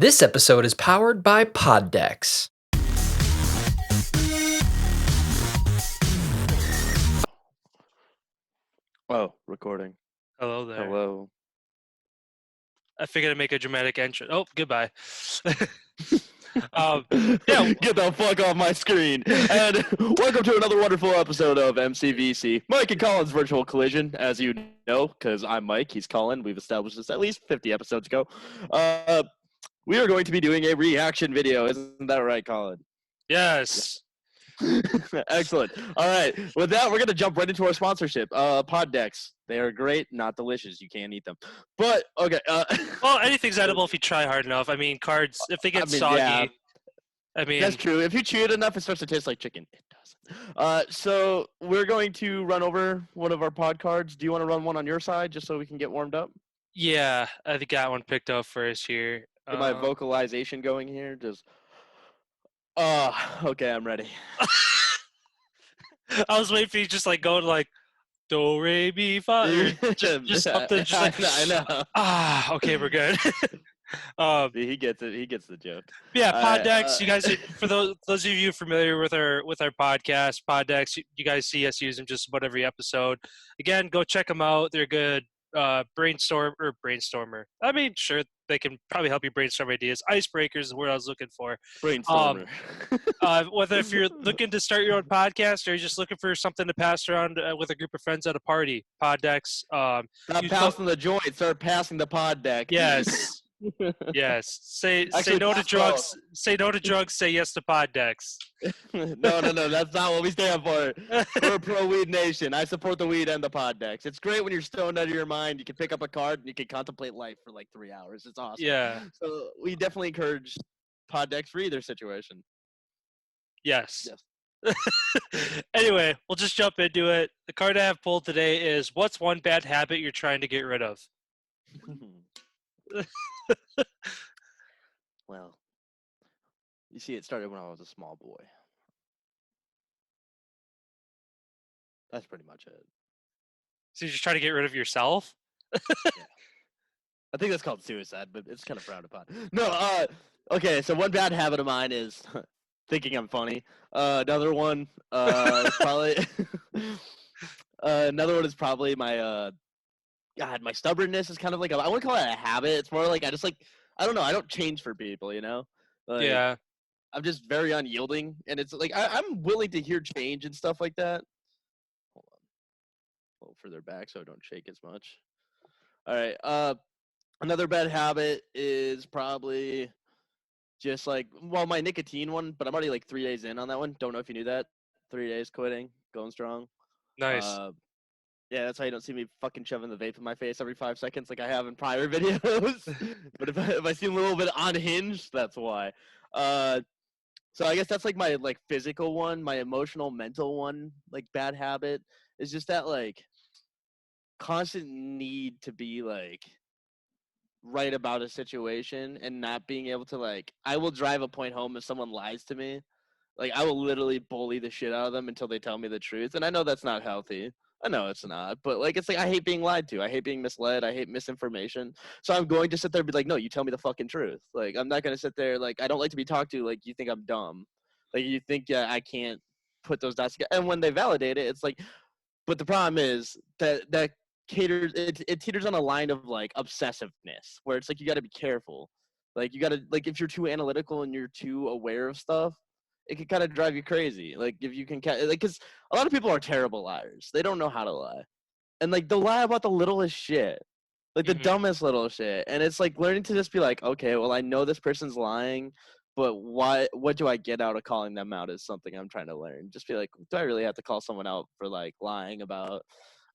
This episode is powered by Poddex. Oh, recording. Hello there. Hello. I figured I'd make a dramatic entrance. Oh, goodbye. Yeah, get the fuck off my screen. And welcome to another wonderful episode of MCVC, Mike and Collin's Virtual Collision. As you know, because I'm Mike, he's Collin. We've established this at least 50 episodes ago. We are going to be doing a reaction video. Isn't that right, Collin? Yes. Excellent. All right. With that, we're going to jump right into our sponsorship. Poddex. They are great, not delicious. You can't eat them. But, okay. Well, anything's edible if you try hard enough. I mean, cards, if they get soggy, yeah, I mean... That's true. If you chew it enough, it starts to taste like chicken. It doesn't. So we're going to run over one of our pod cards. Do you want to run one on your side just so we can get warmed up? Yeah, I think I got one picked up first here. Get my vocalization going here. Just... okay, I'm ready. I was waiting for you to just like go to like do re mi fa, just something. Just like, I know. Okay, we're good. He gets it. He gets the joke. Yeah, Poddex. You guys, for those of you familiar with our podcast, Poddex, you guys see us use them just about every episode. Again, go check them out. They're good. Brainstormer. I mean, sure, they can probably help you brainstorm ideas. Icebreakers is the word I was looking for. Brainstormer. Whether if you're looking to start your own podcast or you're just looking for something to pass around with a group of friends at a party, Poddex. Not passing the joint. Start passing the pod deck. Yes. Yes. Say no to drugs. Both. Say no to drugs. Say yes to Poddex. No. That's not what we stand for. We're a pro-weed nation. I support the weed and the pod decks. It's great when you're stoned out of your mind. You can pick up a card and you can contemplate life for like 3 hours. It's awesome. Yeah. So we definitely encourage pod decks for either situation. Yes. Anyway, we'll just jump into it. The card I have pulled today is what's one bad habit you're trying to get rid of? Well, you see, it started when I was a small boy. That's pretty much it. So you're just trying to get rid of yourself? Yeah. I think that's called suicide, but it's kind of frowned upon. No, okay, so one bad habit of mine is thinking I'm funny. Another one is probably my God, my stubbornness is kind of like I wouldn't call it a habit. It's more like I don't know. I don't change for people, you know. Like, Yeah. I'm just very unyielding, and it's like I'm willing to hear change and stuff like that. Hold on, a little further back so I don't shake as much. All right. Another bad habit is probably just my nicotine one, but I'm already like 3 days in on that one. Don't know if you knew that. 3 days quitting, going strong. Nice. Yeah, that's why you don't see me fucking shoving the vape in my face every 5 seconds like I have in prior videos. But if I seem a little bit unhinged, that's why. So I guess that's like my physical one. My emotional, mental one, bad habit is just that constant need to be right about a situation and not being able to I will drive a point home if someone lies to me. I will literally bully the shit out of them until they tell me the truth. And I know that's not healthy. I know it's not, but I hate being lied to. I hate being misled. I hate misinformation. So I'm going to sit there and be like, no, you tell me the fucking truth. I'm not going to sit there. I don't like to be talked to you think I'm dumb. You think I can't put those dots together. And when they validate it, it's but the problem is that caters, it teeters on a line of obsessiveness where it's you got to be careful. You got to, if you're too analytical and you're too aware of stuff, it can kind of drive you crazy. If you can, because a lot of people are terrible liars. They don't know how to lie. And they'll lie about the littlest shit. The dumbest little shit. And it's learning to just be okay, well, I know this person's lying, but what do I get out of calling them out is something I'm trying to learn. Just be do I really have to call someone out for lying about,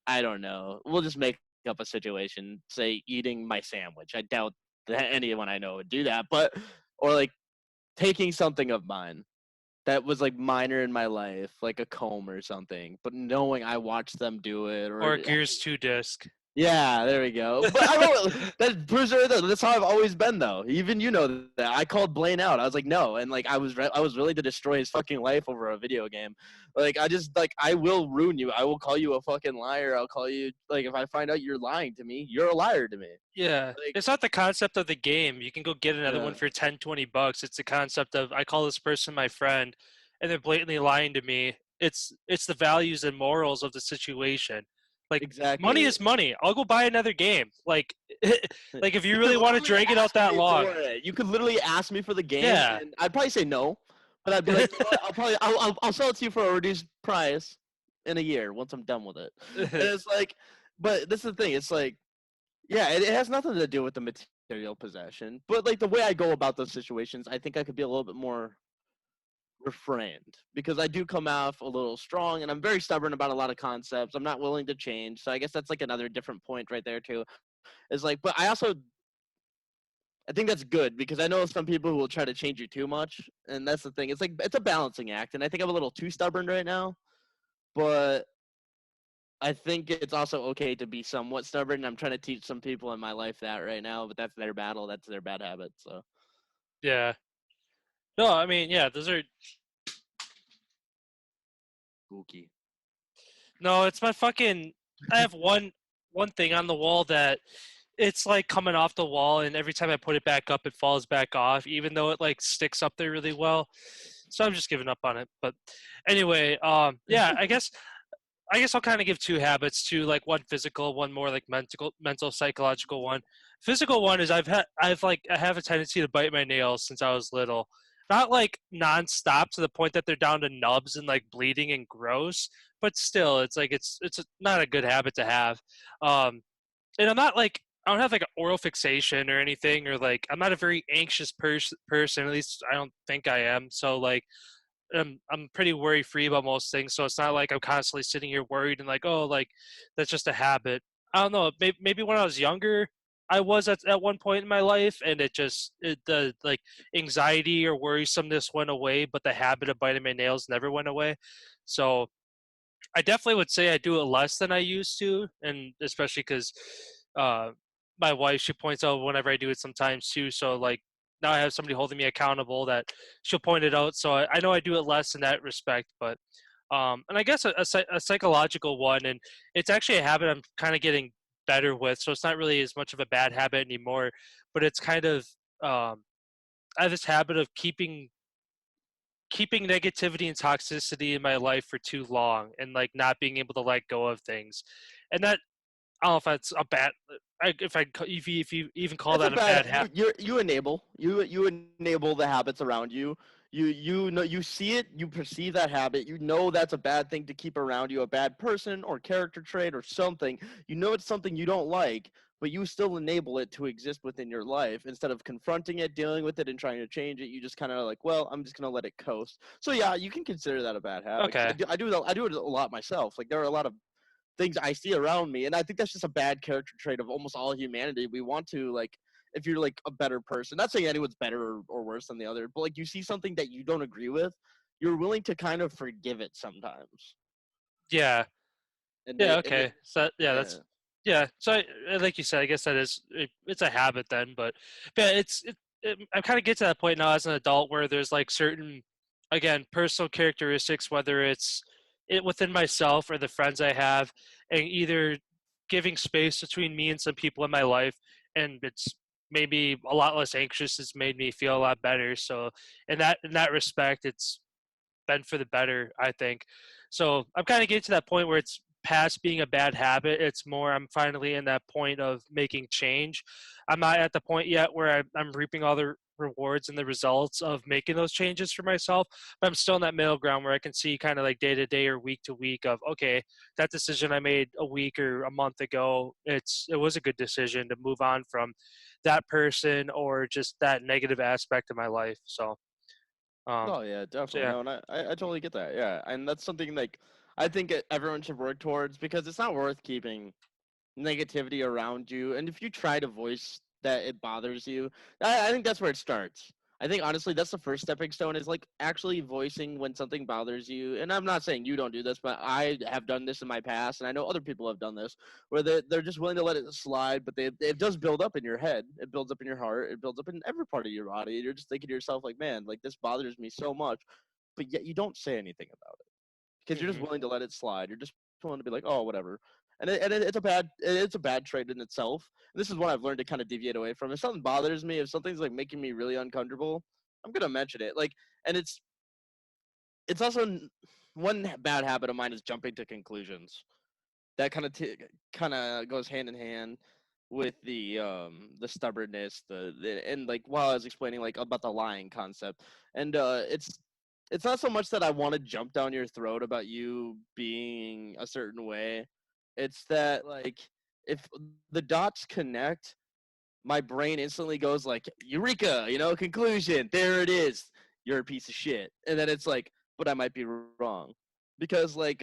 I don't know. We'll just make up a situation, say eating my sandwich. I doubt that anyone I know would do that, or taking something of mine that was minor in my life, like a comb or something, but knowing I watched them do it, or a Gears 2 disc. Yeah, there we go. But I don't. That proves it right there. That's how I've always been, though. Even you know that. I called Blaine out. I was like, no, and like I was willing to destroy his fucking life over a video game. Like I just like I will ruin you. I will call you a fucking liar. I'll call you like if I find out you're lying to me, you're a liar to me. Yeah. Like It's not the concept of the game. You can go get another one yeah, for 10, $20. It's the concept of I call this person my friend and they're blatantly lying to me. It's the values and morals of the situation. Like money exactly. is money. I'll go buy another game. Like like if you You could really want to literally drag it out ask that me long. for it. You could literally ask me for the game, Yeah. and I'd probably say no. But I'd be like, you know what? I'll sell it to you for a reduced price in a year once I'm done with it. And it's like, but this is the thing. It's like, yeah, it has nothing to do with the material possession. But like the way I go about those situations, I think I could be a little bit more refrained because I do come off a little strong, and I'm very stubborn about a lot of concepts. I'm not willing to change. So I guess that's like another different point right there too. Is like, but I think that's good because I know some people who will try to change you too much, and that's the thing. It's like it's a balancing act, and I think I'm a little too stubborn right now. But I think it's also okay to be somewhat stubborn. And I'm trying to teach some people in my life that right now, but that's their battle. That's their bad habit. So Yeah. No, I mean, yeah, those are spooky. no, it's my fucking I have one thing on the wall that it's like coming off the wall and every time I put it back up it falls back off even though it like sticks up there really well. So I'm just giving up on it. But anyway, yeah, I guess I'll kind of give two habits, two like one physical, one more like mental psychological one. Physical one is I have a tendency to bite my nails since I was little. Not like nonstop to the point that they're down to nubs and like bleeding and gross, but still it's like not a good habit to have. Um and I'm not like I don't have like an oral fixation or anything or like I'm not a very anxious person, at least I don't think I am. So like I'm pretty worry free about most things, so it's not like I'm constantly sitting here worried and like, oh, like that's just a habit. I don't know. Maybe when I was younger, I was at one point in my life, and the like anxiety or worrisomeness went away, but the habit of biting my nails never went away. So I definitely would say I do it less than I used to, and especially because uh, my wife she points out whenever I do it sometimes too. So like now I have somebody holding me accountable that she'll point it out. So I know I do it less in that respect, but and I guess a psychological one, and it's actually a habit I'm kind of getting better with. So it's not really as much of a bad habit anymore, but it's kind of I have this habit of keeping negativity and toxicity in my life for too long and like not being able to let go of things and that I don't know if that's a bad if you even call That's a that a bad. bad habit. You enable the habits around you. You know you see it. You perceive that habit. You know that's a bad thing to keep around you. A bad person or character trait or something. You know it's something you don't like, but you still enable it to exist within your life instead of confronting it, dealing with it, and trying to change it. You just kind of like, well, I'm just gonna let it coast. So yeah, you can consider that a bad habit. 'Cause Okay. I do it a lot myself. Like there are a lot of things I see around me, and I think that's just a bad character trait of almost all humanity. We want to like, if you're like a better person, not saying anyone's better or worse than the other, but like you see something that you don't agree with, you're willing to kind of forgive it sometimes, Yeah. and Yeah. and Okay. So yeah, yeah. yeah. So like you said, I guess it's a habit then, but yeah, I kind of get to that point now as an adult where there's like certain, again, personal characteristics, whether it's it within myself or the friends I have, and either giving space between me and some people in my life, and it's maybe a lot less anxious has made me feel a lot better. So in that respect, it's been for the better, I think. So I'm kind of getting to that point where it's past being a bad habit. It's more I'm finally in that point of making change. I'm not at the point yet where I'm reaping all the rewards and the results of making those changes for myself, but I'm still in that middle ground where I can see kind of like day to day or week to week of okay, that decision I made a week or a month ago, it was a good decision to move on from that person or just that negative aspect of my life. Um Oh yeah, so definitely. yeah. No, and I totally get that. Yeah, and that's something like I think everyone should work towards because it's not worth keeping negativity around you. And if you try to voice that it bothers you, I think that's where it starts. I think honestly that's the first stepping stone is like actually voicing when something bothers you. And I'm not saying you don't do this, but I have done this in my past, and I know other people have done this, where they're just willing to let it slide, but it does build up in your head, it builds up in your heart, it builds up in every part of your body. You're just thinking to yourself like, man, like this bothers me so much, but yet you don't say anything about it because you're just Hmm. willing to let it slide. You're just willing to be like, oh, whatever. It's a bad trait in itself. This is what I've learned to kind of deviate away from. If something bothers me, if something's like making me really uncomfortable, I'm gonna mention it. Like, and it's also one bad habit of mine is jumping to conclusions. That kind of goes hand in hand with the stubbornness, and like while I was explaining like about the lying concept, and it's not so much that I want to jump down your throat about you being a certain way. It's that like if the dots connect, my brain instantly goes like eureka, conclusion, there it is, you're a piece of shit. And then it's like, but I might be wrong, because like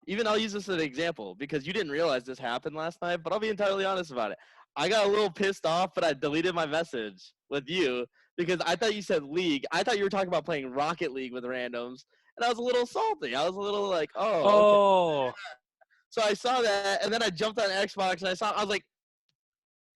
even I'll use this as an example because you didn't realize this happened last night, but I'll be entirely honest about it. I got a little pissed off, but I deleted my message with you because I thought you said league. I thought you were talking about playing Rocket League with randoms, and I was a little salty. I was a little like, oh, okay. Oh, So I saw that, and then I jumped on Xbox, and I was like,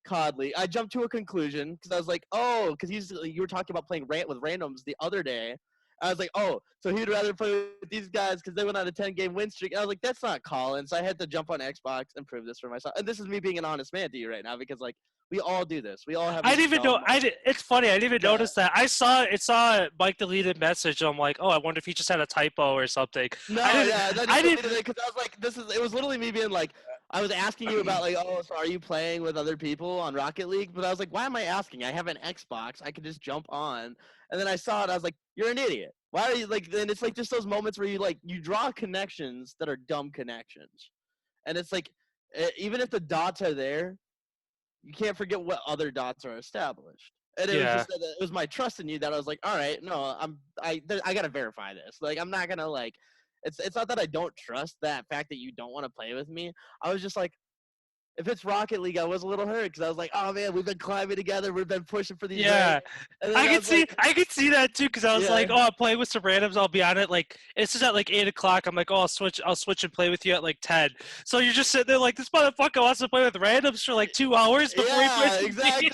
Codley. I jumped to a conclusion because I was like, oh, because you were talking about playing rant with randoms the other day. I was like, oh, so he'd rather play with these guys because they went on a 10-game win streak. And I was like, that's not Collin. So I had to jump on Xbox and prove this for myself. And this is me being an honest man to you right now because, like, we all do this. We all have I this didn't even know. dumb, like, It's funny. I didn't even yeah. notice that. I saw it. Saw Mike deleted message. I'm like, oh, I wonder if he just had a typo or something. No, I didn't. yeah, then he I didn't. deleted it because I was like, it was literally me being like, I was asking you about like, oh, so are you playing with other people on Rocket League? But I was like, why am I asking? I have an Xbox. I could just jump on. And then I saw it. I was like, you're an idiot. Why are you like? Then it's like just those moments where you draw connections that are dumb connections, and it's like even if the dots are there, you can't forget what other dots are established. And it was Yeah. just that it was my trust in you that I was like, all right, no, I gotta verify this. Like I'm not gonna like, it's not that I don't trust that fact that you don't want to play with me. I was just like, if it's Rocket League, I was a little hurt because I was like, oh man, we've been climbing together, we've been pushing for these Yeah. ranks, and then I was like, I could see that too, because I was yeah, like, oh, I'm playing with some randoms. I'll be on it. Like it's just at like 8 o'clock. I'm like, oh, I'll switch and play with you at like 10. So you're just sitting there like, this motherfucker wants to play with randoms for like 2 hours before he plays yeah, with me. exactly.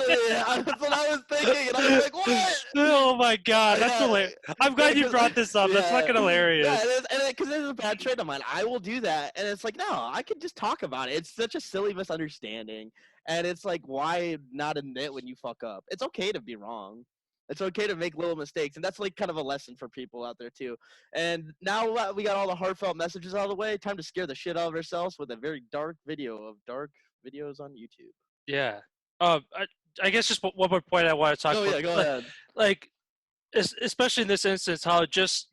That's what I was thinking, and I was like, what? Oh my god, that's Yeah, hilarious. I'm yeah, glad you brought this up. That's yeah, fucking yeah, hilarious. and because it's a bad trait of mine, I will do that, and it's like, no, I could just talk about it. It's such a silly misunderstanding, and it's like, why not admit when you fuck up? It's okay to be wrong. It's okay to make little mistakes, and that's like kind of a lesson for people out there too. And now we got all the heartfelt messages out of the way. Time to scare the shit out of ourselves with a very dark video of dark videos on YouTube. Yeah. I guess just one more point I want to talk Oh about. yeah, go ahead. Like especially in this instance, how just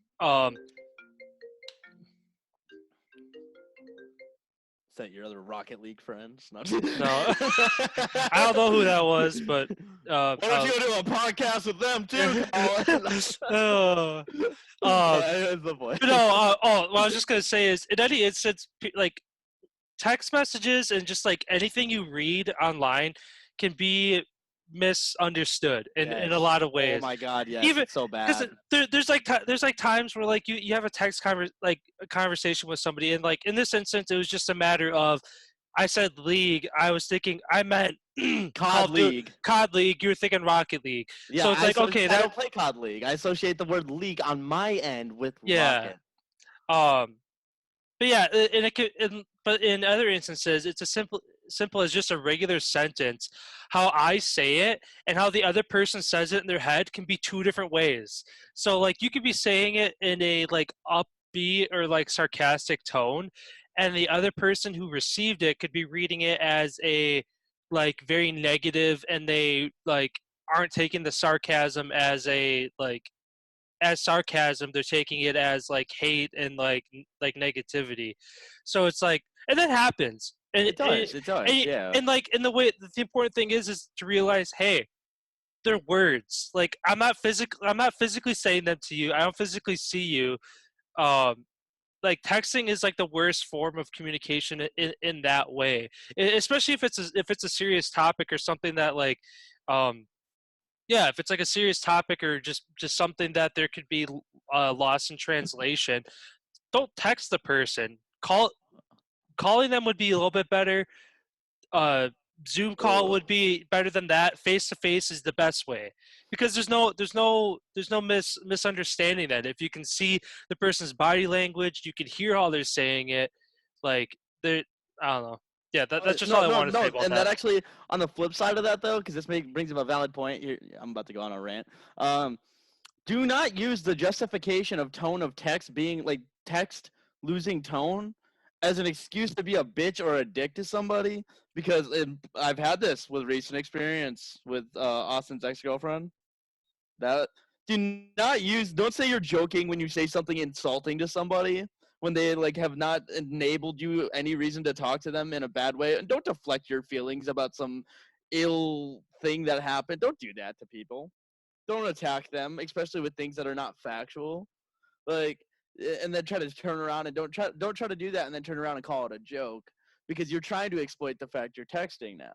Is that your other Rocket League friends? No. no, I don't know who that was, but Why don't you go do a podcast with them too, Colin? uh, That's the point. no, what I was just gonna say is, in any instance, like text messages and just like anything you read online can be misunderstood in a lot of Oh ways. my god, yes, Even it's so because bad. there's like times where like you have a like a conversation with somebody, and like in this instance it was just a matter of, I said league, I was thinking I meant COD League. COD League, you were thinking Rocket League. Yeah, So it's like, okay, I don't play COD League. I associate the word league on my end with yeah. Rocket. But yeah, and it could, but in other instances, it's as simple as just a regular sentence. How I say it and how the other person says it in their head can be two different ways. So like you could be saying it in a like upbeat or like sarcastic tone, and the other person who received it could be reading it as a like very negative, and they like aren't taking the sarcasm as a like as sarcasm. They're taking it as like hate and like negativity. So it's like, and that happens, and It does, and, yeah. and like in the way, the important thing is to realize, hey, they're words. Like I'm not physically saying them to you. I don't physically see you. um like texting is like the worst form of communication in that way, especially if it's a serious topic or something that like um Yeah, if it's like a serious topic or just something that there could be lost in translation, don't text the person. Calling them would be a little bit better. uh Zoom call would be better than that. Face to face is the best way because there's no misunderstanding. That if you can see the person's body language, you can hear how they're saying it. Like they, I don't know. Yeah, that's just No, all I no, want to say no, about and that that. actually, on the flip side of that though, because this brings up a valid point. Here, I'm about to go on a rant. Um, do not use the justification of tone of text being like text losing tone as an excuse to be a bitch or a dick to somebody, because I've had this with recent experience with Austin's ex-girlfriend. That don't say you're joking when you say something insulting to somebody when they like have not enabled you any reason to talk to them in a bad way, and don't deflect your feelings about some ill thing that happened. Don't do that to people. Don't attack them, especially with things that are not factual. Like, and then try to turn around and don't try to do that and then turn around and call it a joke, because you're trying to exploit the fact you're texting now.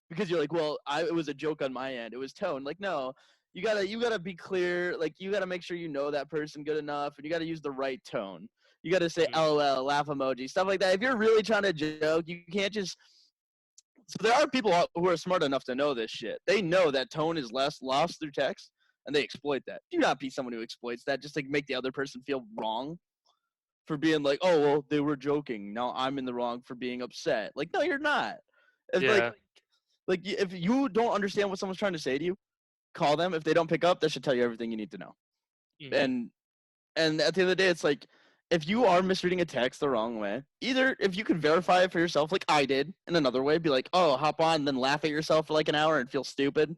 Because you're like, well, it was a joke on my end. It was tone. Like, no, you gotta be clear. Like, you gotta make sure you know that person good enough, and you gotta use the right tone. You gotta say Mhm. LOL, laugh emoji, stuff like that. If you're really trying to joke, you can't just. So there are people who are smart enough to know this shit. They know that tone is less lost through text, and they exploit that. Do not be someone who exploits that just to make the other person feel wrong for being like, oh well, they were joking. Now I'm in the wrong for being upset. Like, no, you're not. If Yeah. if you don't understand what someone's trying to say to you, call them. If they don't pick up, that should tell you everything you need to know. Hmm. And at the end of the day, it's like, if you are misreading a text the wrong way, either if you could verify it for yourself, like I did, in another way, be like, oh, hop on, and then laugh at yourself for like an hour and feel stupid,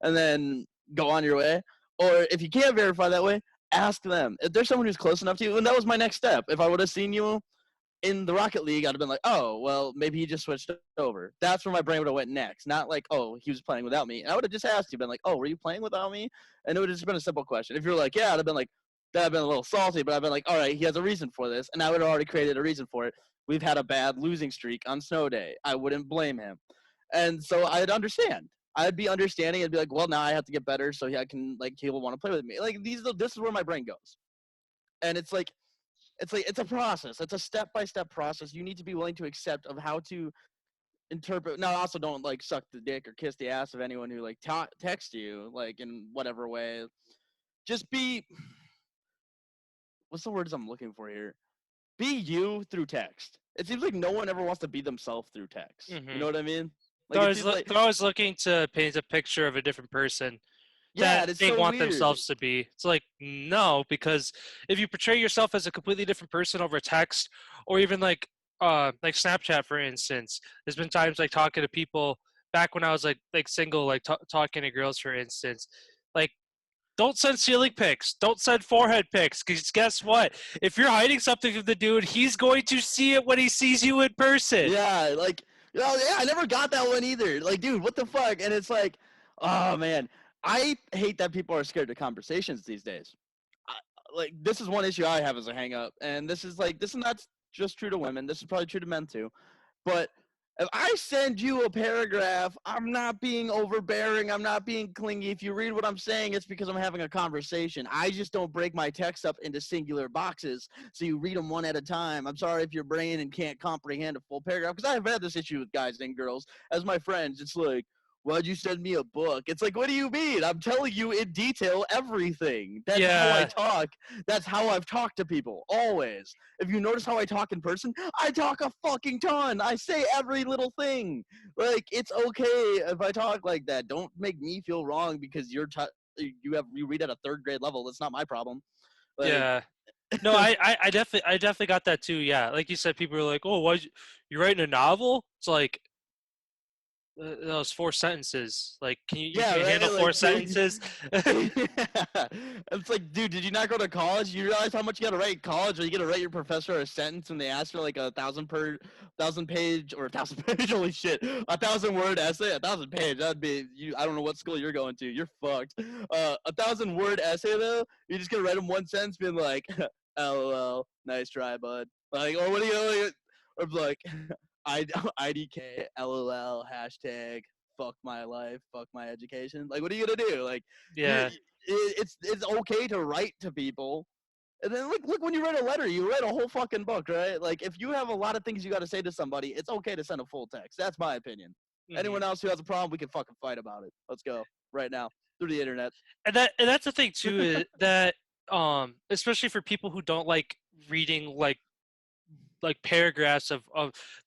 and then go on your way. Or if you can't verify that way, ask them. If there's someone who's close enough to you, and that was my next step. If I would have seen you in the Rocket League, I'd have been like, oh, well, maybe he just switched over. That's where my brain would have went next. Not like, oh, he was playing without me. And I would have just asked you, been like, oh, were you playing without me? And it would have just been a simple question. If you're like, yeah, I'd have been like, that'd have been a little salty, but I've been like, all right, he has a reason for this. And I would have already created a reason for it. We've had a bad losing streak on snow day. I wouldn't blame him. And so I'd understand. I'd be understanding. I'd be like, well, now I have to get better so I can, like, he will want to play with me. Like, this is where my brain goes. And it's a process. It's a step-by-step process. You need to be willing to accept of how to interpret. Now, also don't like suck the dick or kiss the ass of anyone who like texts you like in whatever way. Just be. What's the words I'm looking for here? Be you through text. It seems like no one ever wants to be themselves through text. You Hmm. know what I mean? Like, They're it always, seems like, they're always looking to paint a picture of a different person yeah, that and it's they so want weird. themselves to be. It's like, no, because if you portray yourself as a completely different person over text, or even like Snapchat, for instance, there's been times like talking to people back when I was like single, like talking to girls, for instance, like. Don't send ceiling pics. Don't send forehead pics. Because guess what? If you're hiding something from the dude, he's going to see it when he sees you in person. Yeah, like, yeah, I never got that one either. Like, dude, what the fuck? And it's like, oh man, I hate that people are scared of conversations these days. I, like, this is one issue I have as a hang up, and this is not just true to women. This is probably true to men too. But if I send you a paragraph, I'm not being overbearing. I'm not being clingy. If you read what I'm saying, it's because I'm having a conversation. I just don't break my text up into singular boxes, so you read them one at a time. I'm sorry if your brain and can't comprehend a full paragraph, because I've had this issue with guys and girls as my friends. It's like, why'd you send me a book? It's like, what do you mean? I'm telling you in detail everything. That's how I Yeah, talk. That's how I've talked to people, always. If you notice how I talk in person, I talk a fucking ton. I say every little thing. Like, it's okay if I talk like that. Don't make me feel wrong because you read at a third grade level. That's not my problem. Like, yeah. No, I definitely got that too. Yeah, like you said, people are like, "Oh, you writing a novel?" It's like that was 4 sentences. Like, you yeah, can right. handle four Like, sentences? yeah. It's like, dude, did you not go to college? You realize how much you got to write in college, or you got to write your professor a sentence when they ask for like 1,000 page or 1,000 page? Holy shit, 1,000 word essay, 1,000 page. That'd be you. I don't know what school you're going to. You're fucked. 1,000 word essay though, you're just gonna write them one sentence, being like, "LOL, nice try, bud." Like, or what do you? Or like, I IDK, LOL, hashtag fuck my life, fuck my education. Like, what are you gonna do? Like, Yeah. it's okay to write to people. And then look when you write a letter, you write a whole fucking book, right? Like if you have a lot of things you got to say to somebody, it's okay to send a full text. That's my opinion. Anyone else who has a problem, we can fucking fight about it. Let's go right now through the internet. And that's the thing too, is that especially for people who don't like reading like paragraphs of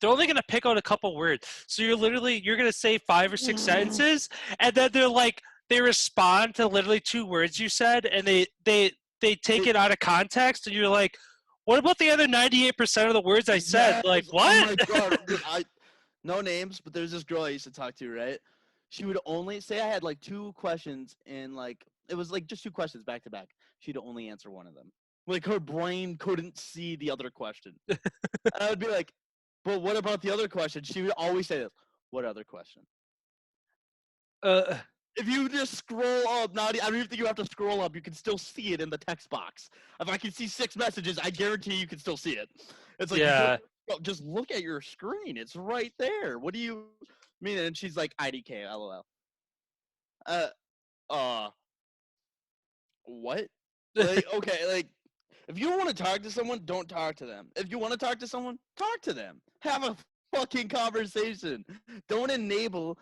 they're only going to pick out a couple words, so you're going to say 5 or 6 sentences, and then they respond to literally 2 words you said, and they take it out of context, and you're like, what about the other 98% of the words I said? Yes. Like, Oh what? my god. Dude, no names, but there's this girl I used to talk to, right? She would only say I had like 2 questions and like it was like just 2 questions back to back. She'd only answer one of them. Like her brain couldn't see the other question. And I would be like, but what about the other question? She would always say this. What other question? uh, If you just scroll up, I don't even think you have to scroll up. You can still see it in the text box. If I can see 6 messages, I guarantee you can still see it. It's like, yeah. just look at your screen. It's right there. What do you mean? And she's like, IDK, LOL. Uh, what? Like, okay, like, if you don't want to talk to someone, don't talk to them. If you want to talk to someone, talk to them. Have a fucking conversation. Don't enable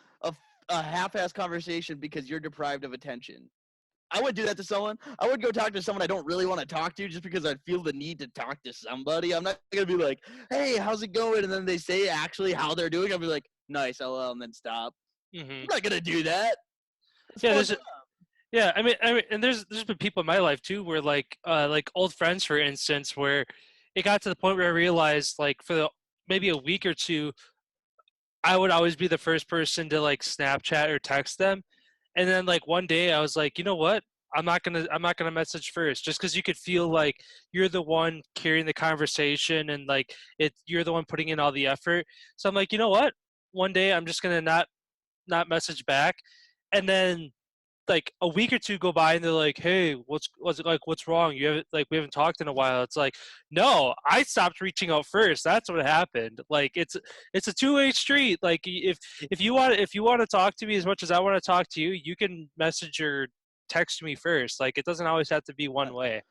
a half-ass conversation because you're deprived of attention. I would do that to someone. I would go talk to someone I don't really want to talk to just because I feel the need to talk to somebody. I'm not going to be like, hey, how's it going? And then they say actually how they're doing. I'll be like, nice, LL, and then stop. I'm not going to do that. It's Yeah, fucked up. yeah. I mean, and there's been people in my life too, where like old friends, for instance, where it got to the point where I realized, like, for maybe a week or two, I would always be the first person to like Snapchat or text them, and then like one day I was like, you know what? I'm not gonna message first, just because you could feel like you're the one carrying the conversation, and like you're the one putting in all the effort. So I'm like, you know what? One day I'm just gonna not message back, and then like a week or two go by and they're like, hey, what's wrong? You haven't, like, we haven't talked in a while. It's like, no, I stopped reaching out first. That's what happened. Like, it's a two-way street. Like, if you want to talk to me as much as I want to talk to you, you can message or text me first. Like, it doesn't always have to be one way.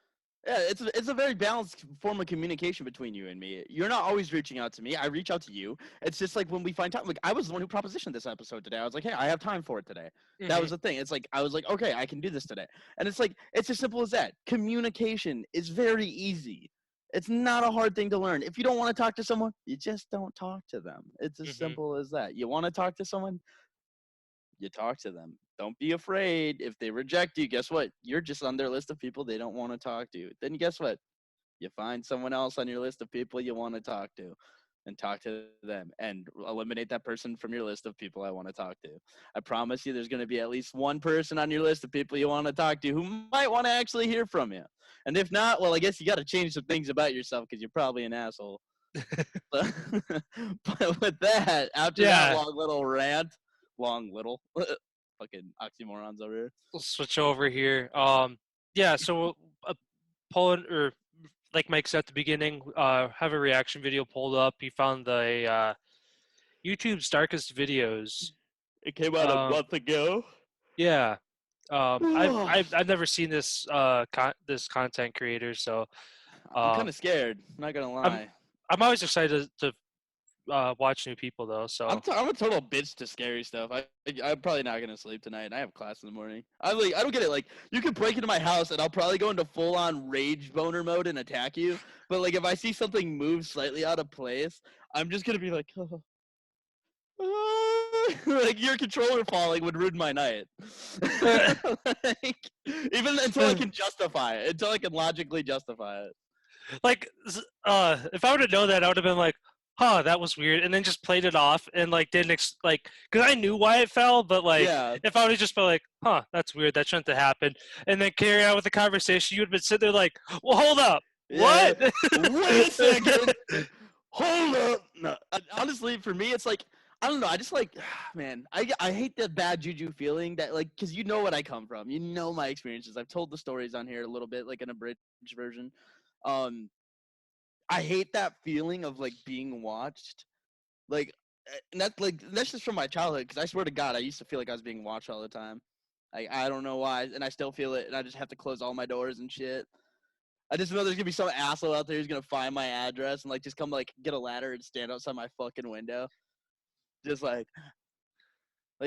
Yeah, it's a very balanced form of communication between you and me. You're not always reaching out to me. I reach out to you. It's just like when we find time. Like I was the one who propositioned this episode today. I was like, hey, I have time for it today. That Hmm. was the thing. It's like I was like, okay, I can do this today. And it's like it's as simple as that. Communication is very easy. It's not a hard thing to learn. If you don't want to talk to someone, you just don't talk to them. It's as Hmm. simple as that. You want to talk to someone, you talk to them. Don't be afraid. If they reject you, guess what? You're just on their list of people they don't want to talk to. Then guess what? You find someone else on your list of people you want to talk to and talk to them and eliminate that person from your list of people I want to talk to. I promise you there's going to be at least one person on your list of people you want to talk to who might want to actually hear from you. And if not, well, I guess you got to change some things about yourself because you're probably an asshole. But with that, after that Yeah, long little rant, fucking oxymorons over here. we'll switch over here. Yeah, so Poland, or like Mike said at the beginning, have a reaction video pulled up. He found the YouTube's darkest videos. It came out a Um, month ago. yeah. I've, I'm I've I've never seen this this content creator, so kind um, of scared. Not gonna I'm lie. I'm always excited to watch new people though. So I'm a total bitch to scary stuff. I'm probably not gonna sleep tonight. I have class in the morning. I don't get it. Like you could break into my house and I'll probably go into full on rage boner mode and attack you. But like if I see something move slightly out of place, I'm just gonna be like, like your controller falling would ruin my night. Like, even until I can justify it, until I can logically justify it. like if I would have known that, I would have been like, huh, that was weird, and then just played it off and like didn't like, because I knew why it fell, but like Yeah. if I would have just been like, huh, that's weird, that shouldn't have happened, and then carry on with the conversation, you would have been sitting there like, well, hold up, Yeah. what? Wait a second. Hold up. No, honestly, for me, it's like I don't know. I just like, man, I hate that bad juju feeling that like, cause you know what I come from. You know my experiences. I've told the stories on here a little bit, like in a bridge version. Um, I hate that feeling of like being watched. Like and that's just from my childhood. Because I swear to God, I used to feel like I was being watched all the time. I don't know why, and I still feel it, and I just have to close all my doors and shit. I just know there's gonna be some asshole out there who's gonna find my address and like just come like get a ladder and stand outside my fucking window, just like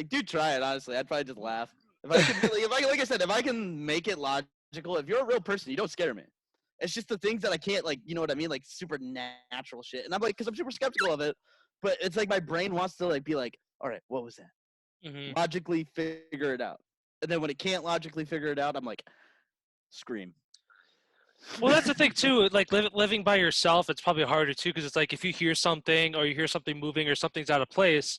dude, try it. Honestly, I'd probably just laugh if I could. Really, if I like I said, if I can make it logical, if you're a real person, you don't scare me. It's just the things that I can't like, you know what I mean, like supernatural shit. And I'm like, because I'm super skeptical of it, but it's like my brain wants to like be like, all right, what was that? Mhm. Logically figure it out. And then when it can't logically figure it out, I'm like, scream. Well, that's the thing too. Like living by yourself, it's probably harder too because it's like if you hear something or you hear something moving or something's out of place,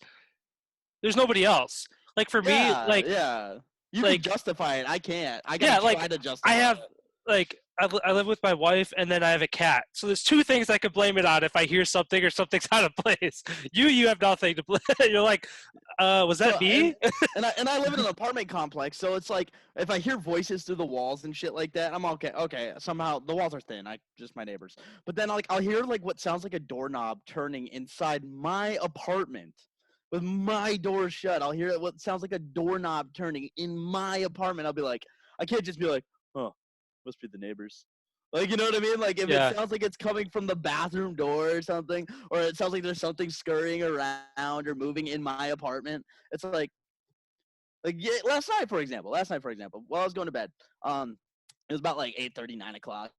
there's nobody else. Like for me, Yeah, yeah. You can like justify it. I can't. I yeah, gotta like try to I justify have it. like I live with my wife and then I have a cat. So there's two things I could blame it on if I hear something or something's out of place. You have nothing to blame. You're like, was So that me? and I live in an apartment complex, so it's like if I hear voices through the walls and shit like that, I'm okay. Okay, somehow the walls are thin. I just my neighbors. But then like I'll hear like what sounds like a doorknob turning inside my apartment with my door shut. I'll hear what sounds like a doorknob turning in my apartment. I'll be like, I can't just be like, oh, must be the neighbors. Like, you know what I mean? Like, if it Yeah. sounds like it's coming from the bathroom door or something, or it sounds like there's something scurrying around or moving in my apartment, it's like yeah, last night for example, while I was going to bed, it was about like 8:30, 9 o'clock,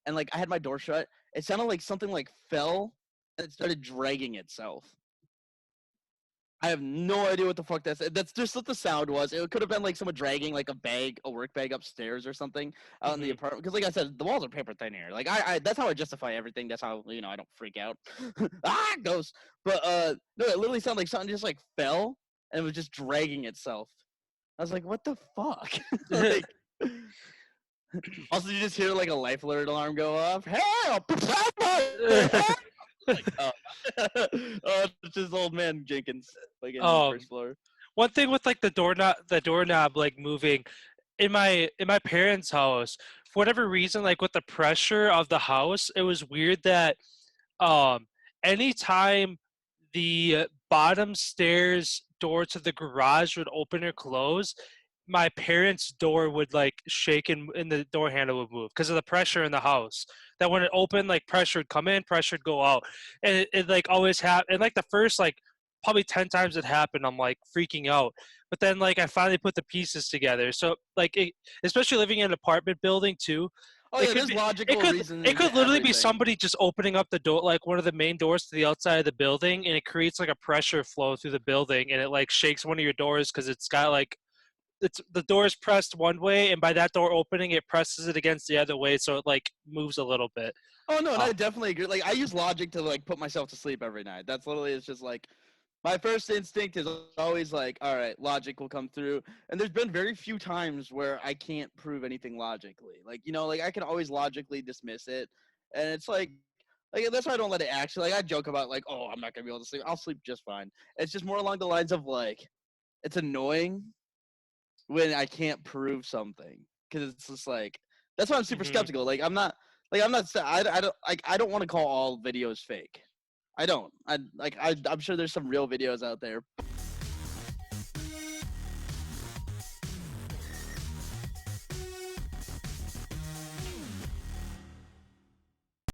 and like I had my door shut. It sounded like something like fell and it started dragging itself. I have no idea what the fuck that's just what the sound was. It could have been like someone dragging like a work bag upstairs or something out in the Mhm. apartment. Because like I said, the walls are paper thin here. Like I that's how I justify everything. That's how I don't freak out. Ghost. But no, it literally sounded like something just like fell and it was just dragging itself. I was like, what the fuck? Like, also you just hear like a life alert alarm go off. Help! Like, oh, oh, it's just old man Jenkins, like in the um, first floor. one thing with like the doorknob like moving in my parents' house, for whatever reason, like with the pressure of the house, it was weird that um anytime the bottom stairs door to the garage would open or close, my parents' door would like shake and the door handle would move because of the pressure in the house. That when it opened, like pressure would come in, pressure would go out, and it like always happened. And like the first like probably 10 times it happened, I'm like freaking out. But then like I finally put the pieces together. So like especially living in an apartment building too, Oh it yeah, could there's be it logical could it reasoning could to literally be everything. somebody just opening up the door, like one of the main doors to the outside of the building, and it creates like a pressure flow through the building, and it like shakes one of your doors because it's got like it's the door is pressed one way, and by that door opening, it presses it against the other way, so it like moves a little bit. Oh no, and Uh, I definitely agree. Like I use logic to like put myself to sleep every night. That's literally it's just like my first instinct is always like, all right, logic will come through. And there's been very few times where I can't prove anything logically. Like, like I can always logically dismiss it. And it's like that's why I don't let it actually like I joke about like, oh, I'm not gonna be able to sleep. I'll sleep just fine. It's just more along the lines of like it's annoying when I can't prove something. Cause it's just like that's why I'm super mhm. skeptical. I'm not I don't like I don't want to call all videos fake. I don't. I'm sure there's some real videos out there.